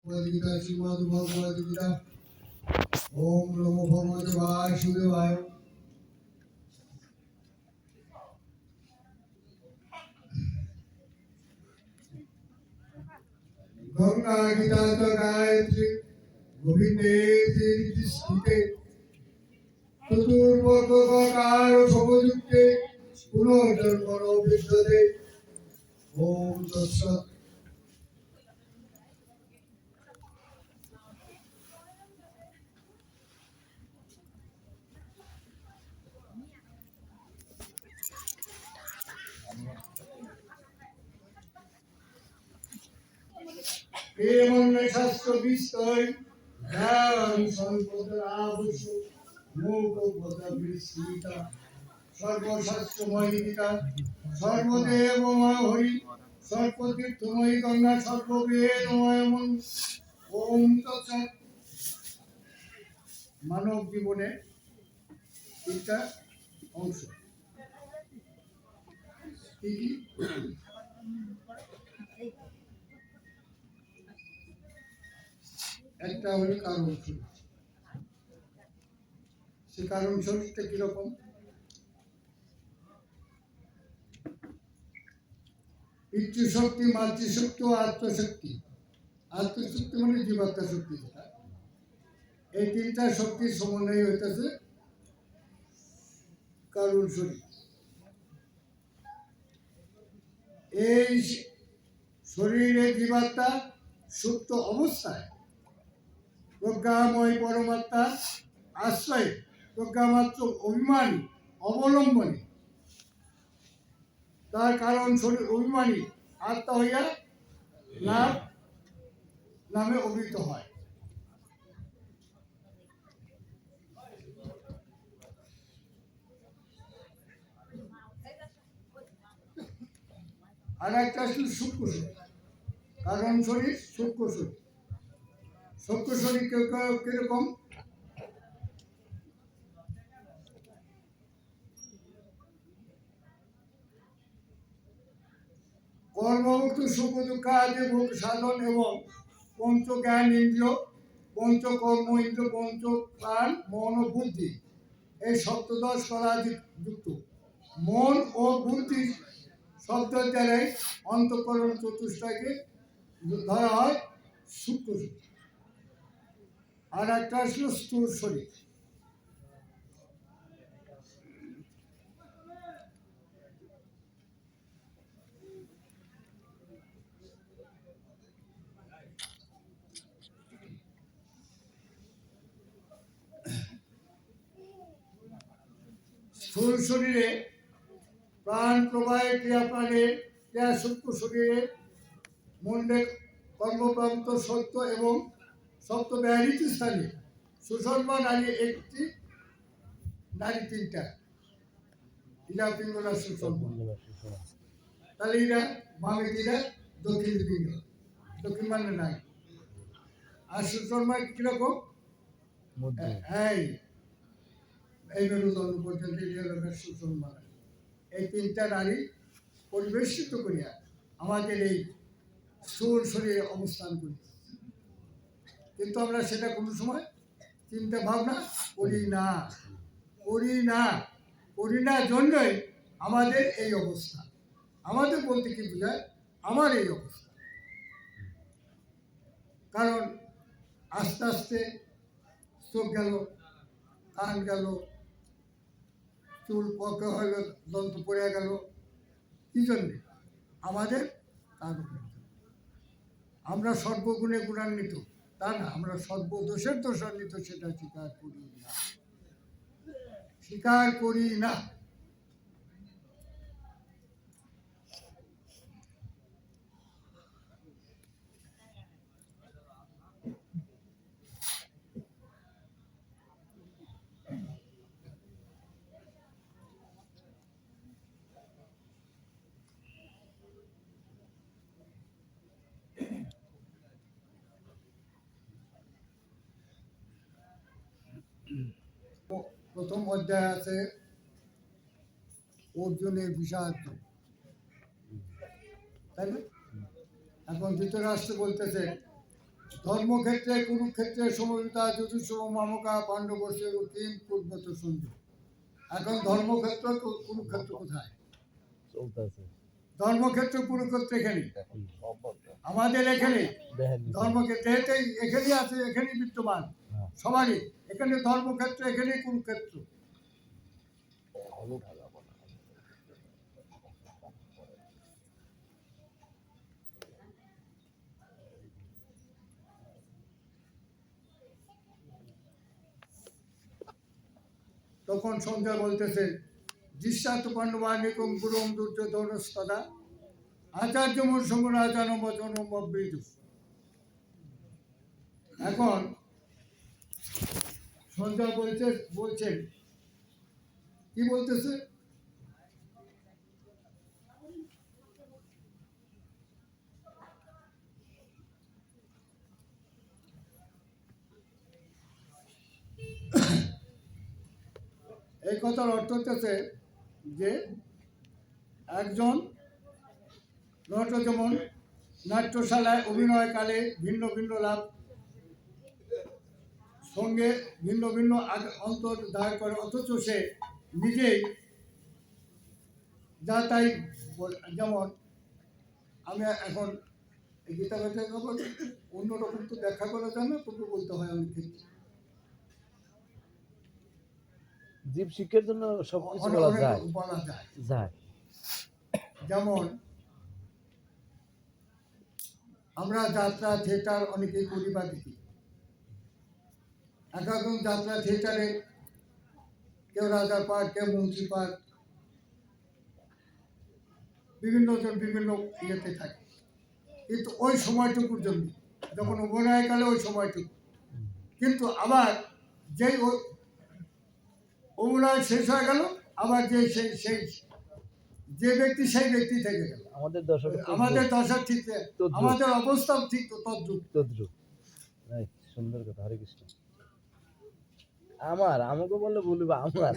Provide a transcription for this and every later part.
गीता श्रीमद् भगवद गीता। ओम नमो भगवते वासुदेवाय। गंगा गीता च गायत्री गोविंदे स्थिते चतुर्वर्गकार समयुक्ते पुनर्जन्मनो विद्यते। ओम तत्सत्। शास्त्र विस्तय ज्ञान संपद आभूष मोक्ष सर्वशास्त्रमय गीता सर्वदेवमय हरि सर्वतीर्थमय गंगा सर्ववेदमय मन। ओम तत्सत्। मानव जीवने তিনটা অংশ কি কি? একটা হলো কারণ শরীর। সে কারণ শরীরটা কিরকম? পিতৃশক্তি, মাতৃশক্তি ও আত্মশক্তি। আত্মশক্তি মানে জীবাত্মা শক্তি। এই তিনটা শক্তির সমন্বয় হইতেছে কারণ শরীর। এই শরীরে জীবাত্মা সুপ্ত অবস্থায় প্রজ্ঞাময় পরমাত্মার আশ্রয়ে প্রজ্ঞামাত্র অভিমানী অবলম্বনে তার কারণ শরীর অভিমানী আত্মা হইয়া লাভ নামে অভিহিত হয়। আর একটা ছিল সূক্ষ্ম শরীর। কারণ শরীর সূক্ষ্ম শরীর। সূক্ষ্ম শরীর কিরকম? কর্মমুক্ত সুখ দুঃখ আদি ভোগ সাধন এবং পঞ্চ জ্ঞান ইন্দ্রিয়, পঞ্চ কর্ম ইন্দ্রিয়, পঞ্চ প্রাণ, মন ও বুদ্ধি এই সপ্তদশ কলাদি যুক্ত। মন ও বুদ্ধি শব্দের দ্বারাই অন্তঃকরণ চতুষ্টয়কে ধরা হয় সূক্ষ্ম শরীর। আর একটা ছিল স্থূল শরীর। স্থূল শরীরে প্রাণ প্রবাহে ক্রিয়া প্রাণের ক্রিয়া সূক্ষ্ম শরীরে মন্ডে কর্মপ্রান্ত সত্য এবং সপ্ত ব্যাহৃত স্থানে সুষমা নারী একটি, নারী তিনটা। ইরা পিঙ্গলা সুষমা। তাহলে এরা বামে দিরা দক্ষিণ পিঙ্গল, দক্ষিণ মানে নাই। আর সুষমা কিরকম? এই মেরুদণ্ড পর্যন্ত সুষমা। এই তিনটা নারী পরিবেষ্টিত করিয়া আমাদের এই স্থূল শরীরে অবস্থান করি, কিন্তু আমরা সেটা কোনো সময় চিন্তা ভাবনা করি না। করি না জন্যই আমাদের এই অবস্থা। আমাদের বলতে কি বোঝায়? আমার এই অবস্থা। কারণ আস্তে আস্তে চোখ গেল, কান গেল, চুল পকা হয়ে গেল, দন্ত পড়ে গেল। কি জন্যে? আমাদের আমরা সর্বগুণে গুণান্বিত তা না, আমরা সর্বদোষের দোষান্বিত, সেটা স্বীকার করি না। প্রথম অধ্যায় আছে অর্জুনের বিষাদ, তাই না? এখন ধৃতরাষ্ট্র বলতেছে ধর্মক্ষেত্রে কুরুক্ষেত্রে সমবেতা যুধিষ্ঠির মামকা পাণ্ডবর্ষের কিম পূর্বত সন্ধি। এখন ধর্মক্ষেত্র কুরুক্ষেত্র কোথায়? চলতেছে ধর্মক্ষেত্র কুরুক্ষেত্র এখানে, আমাদের এখানে ধর্মক্ষেত্র এখানেই আছে, এখানেই বিদ্যমান সবারই। এখানে ধর্মক্ষেত্র, এখানেই কুরুক্ষেত্র। তখন সঞ্জয় বলতেছে, দৃষ্টান্ত পাণ্ডবানিকম গুরুম দুর্যোধনস্তদা আচার্য মোর সঙ্গ রাজানো বচন বৃদ্ধ। এখন সঞ্জয় বলছেন কি বলতেছে, এই কথার অর্থ হচ্ছে যে একজন নট যেমন নাট্যশালায় অভিনয়কালে ভিন্ন ভিন্ন লাভ সঙ্গে ভিন্ন ভিন্ন অন্তর ধার করে, অথচ সে নিজেই যা তাই যেমন আমি এখন গীতা ব্যাখ্যা খবর অন্যরকম তো ব্যাখ্যা করা যায় না, তবু বলতে হয় অনেক ক্ষেত্রে। জীব শিক্ষার জন্য সবকিছু বলা যায়। যেমন আমরা যাত্রা থিয়েটার অনেকেই করি বা দেখি। একরকম যাত্রা থিয়েটারে কেউ রাজার পাঠ, কেউ মন্ত্রী পাঠ, বিভিন্ন জন বিভিন্ন ইয়েতে থাকে, কিন্তু ওই সময়টুকুর জন্য যখন অভিনয়কালে ওই সময়টুকু। কিন্তু আবার যেই অভিনয় শেষ হয়ে গেল, আবার যে ব্যক্তি সেই ব্যক্তি থেকে গেল। আমাদের দশা ঠিক, আমাদের অবস্থা ঠিক তদ্রুপ। সুন্দর কথা। হরে কৃষ্ণ। আমাকে বললে বলবো আমার।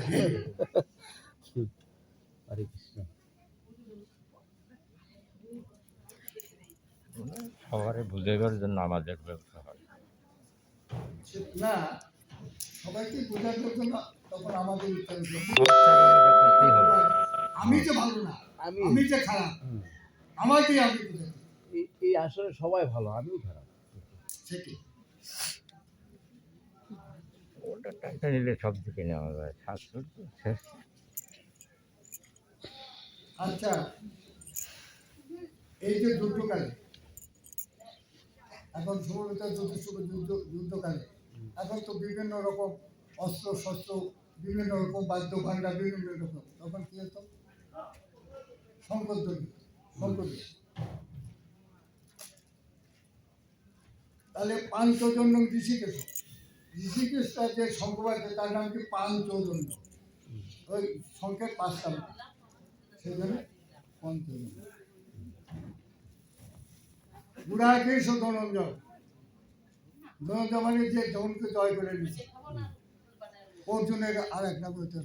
হরে কৃষ্ণ। সবার বুঝাইবার জন্য আমাদের ব্যবসা হয় না, সবাইকে বোঝানোর জন্য তখন আমাদের আমি যে ভালো না, আমি যে খারাপ, আমাকেই আমি বুঝাই। এই আসলে সবাই ভালো, আমিও খারাপ। সেটাই। ওটা টাকা নিলে সব দিকে নেওয়া যায়। আচ্ছা, এই যে যুদ্ধকালে এখন সমবেত যুদ্ধকালে এখন তো বিভিন্ন রকম অস্ত্র শস্ত্র, বিভিন্ন রকম বাদ্য ভান্ডা, বিভিন্ন রকম। তখন কি হতো? শঙ্কর। তাহলে পাঞ্চজন্য ঋষিকেশ, ঋষিকেশটা যে শঙ্কর, তার নাম কি পাঞ্চজন্য। ওই সংখ্যা 5টা, সেই জন্য পঞ্চজন্য। গুড়াকেশ ধনঞ্জয়, ধনঞ্জয় মানে যে ধনকে জয় করে নিচ্ছে। অর্জুনের আর এক নাম হচ্ছে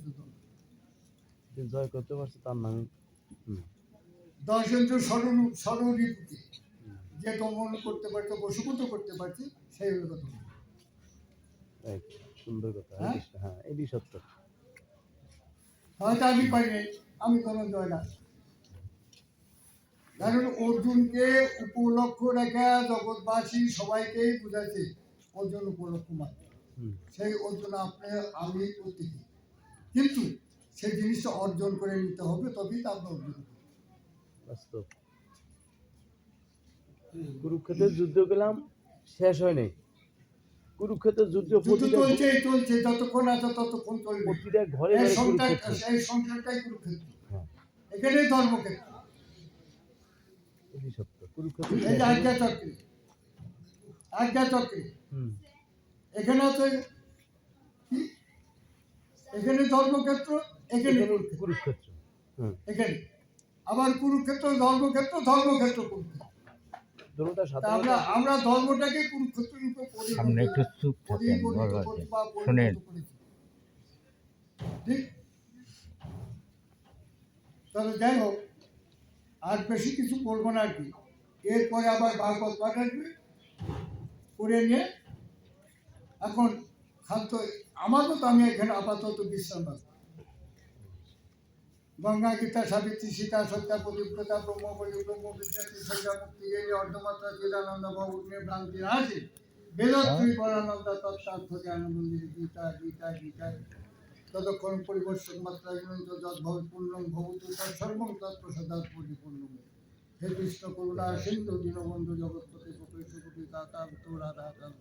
জয় করতে পারছে, তার নাম দশেন্দ্র স্বরূপকে যে দমন করতে পারছে, বশীভূত করতে পারছে, সেই হলো কথা। সুন্দর কথা। হ্যাঁ, এটি সত্য। হয়তো আমি পারিনি, আমি ধনঞ্জয় না। কারণ অর্জুনকে উপলক্ষ রেখে জগৎবাসী সবাইকেই বুঝাচ্ছে অর্জুন উপলক্ষ মাত্র। সেই অর্জুন আমি প্রতীকী, কিন্তু সেই জিনিসটা অর্জন করে নিতে হবে, তবেই তো আমরা অর্জন করব। কুরুক্ষেত্রের যুদ্ধ গেলাম, শেষ হয় নাই। কুরুক্ষেত্রের যুদ্ধ চলছে, যতক্ষণ আছে ততক্ষণ চলবে। প্রতিটা ঘরে এই সংসারটাই কুরুক্ষেত্র, এখানেই ধর্মক্ষেত্র। এটি সত্য। কুরুক্ষেত্র এই যে আজ্ঞাচক্রে এখানে আছে কি? এখানে ধর্মক্ষেত্র, এখানে কুরুক্ষেত্র। এখানে আবার কুরুক্ষেত্র ধর্মক্ষেত্র, ধর্মক্ষেত্র কুরুক্ষেত্র। আমরা ধর্মটাকে কুরুক্ষেত্র রূপে সামনে একটু চুপ থাকেন, শুনেন। ঠিক। তবে যাই হোক, আর বেশি কিছু বলবো না আর কি। এরপরে আবার ভাগবত পাঠ আসবে, করে নিয়ে এখন খাদ্য আমারও তো আমি এখানে আপাতত বিশ্রাম আছি। গঙ্গা গীতা সাবিত্রী সীতা সত্যা পবিত্রতা ব্রহ্মবলী ব্রহ্মবিদ্যা ত্রিসংখ্যা মুক্তি এই অর্ধমাত্রা চিদানন্দ ভগবতী ভ্রান্তি আছে বেদত্রী পরানন্দ তত্ত্বার্থ জ্ঞান মন্দির গীতা গীতা গীতা ততক্ষণ পরিবর্ষক মাত্রা গ্রন্থ যৎ ভব পূর্ণং ভবতু তৎসর্বং তৎপ্রসাদাৎ পরিপূর্ণম। হে কৃষ্ণ করুণা সিন্ধু দীনবন্ধু জগৎপতি গোপেশ গোপী কাকা রাধা কান্ত।